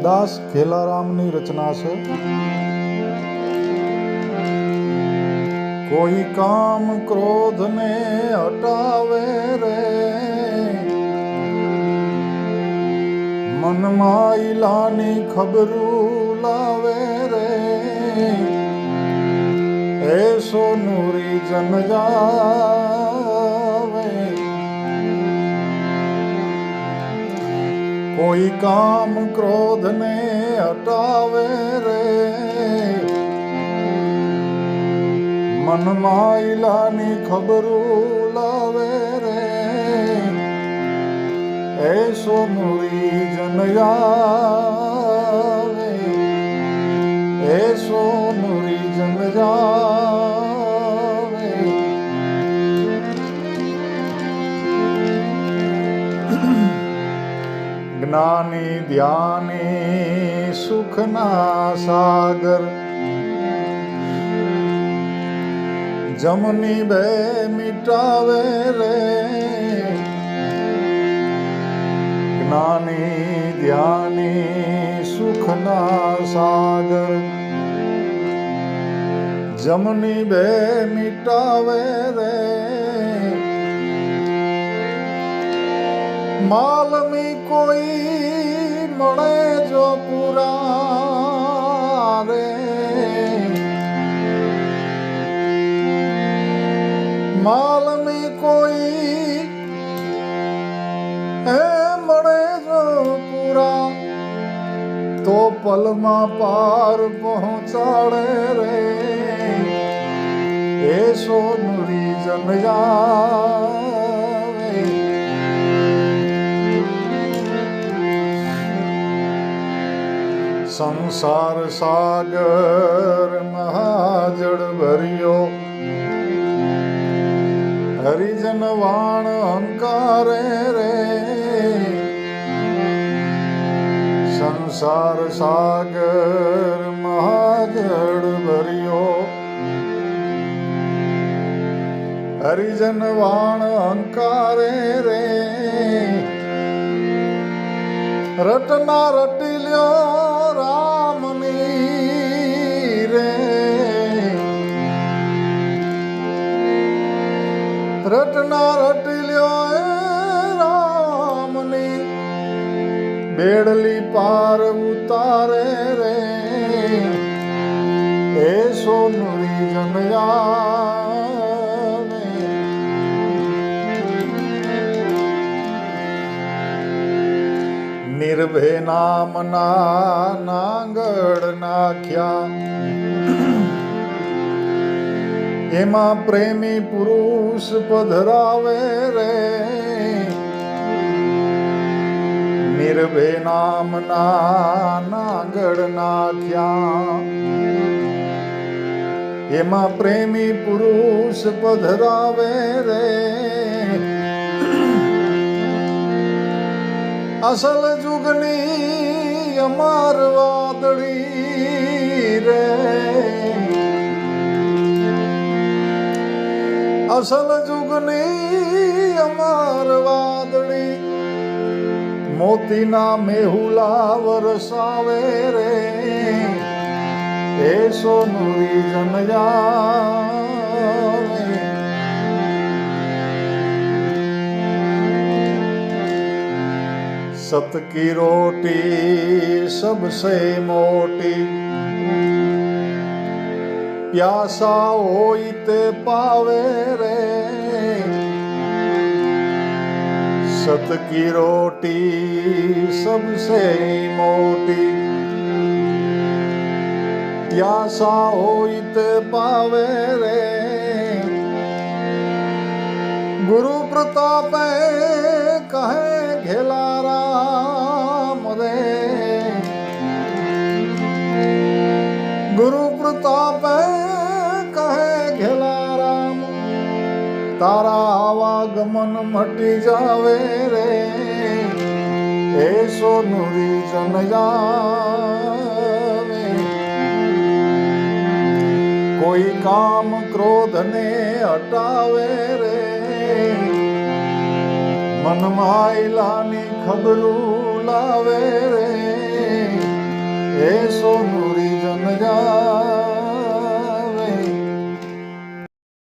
દાસ ખેલારામની રચના છે. કોઈ કામ ક્રોધ ને હટાવે રે, મનમાં ઈલાની ખબરું લાવે રે, એસો નૂરી જન જાવે. કોઈ કામ ક્રોધ ને હટાવે રે, મનમાં ઈલાની ખબરું લાવે રે, એસો નૂરી જન જાવે, એસો નૂરી જન જાવે. જ્ઞાની ધ્યાની સુખના સાગર, જમની બે મિટાવે રે. જ્ઞાની ધ્યાની સુખના સાગર, જમની બે મિટાવે રે. માલમી કોઈ મળે જો પૂરા રે, માલમી કોઈ મળે જો પૂરા, તો પલમાં પાર પહોંચાડે રે, એસો નૂરી જન જાવે. સંસાર સાગર મહાજળ ભર્યો, હરિજન વાણ અહંકારે રે. સંસાર સાગર મહાજળ ભર્યો, હરિજન વાણ અહંકારે રે. રટના રટી લ્યો રામની રે, રટના રટી લ્યો રામની, બેડલી પાર ઉતારે રે, એસો નૂરી જન જાવે. નિર્ભય નામના નાંગળ નાખ્યા, એમાં પ્રેમી પુરુષ પધરાવે રે. નિર્ભય નામના નાંગળ નાખ્યા, એમાં પ્રેમી પુરુષ પધરાવે રે. અસલ જુગની અમાર વાદળી રે, અસલ જુગની અમાર વાદળી, મોતીના મેહુલા વરસાવે રે, એસો નૂરી જન જાવે. सत की रोटी सबसे मोटी, प्यासा होई ते पावे रे. सत की रोटी सबसे मोटी, प्यासा होई ते पावे रे. गुरु प्रताप कहे घेलाराम रे, गुरु प्रताप कहे घेलाराम, तारा आवागमन मटी जावे रे, एसो नूरी जन जावे. कोई काम क्रोध ने हटावे रे, મનમાં આયલાની ખબરું લાવે રે. એ સોનુરી જન જા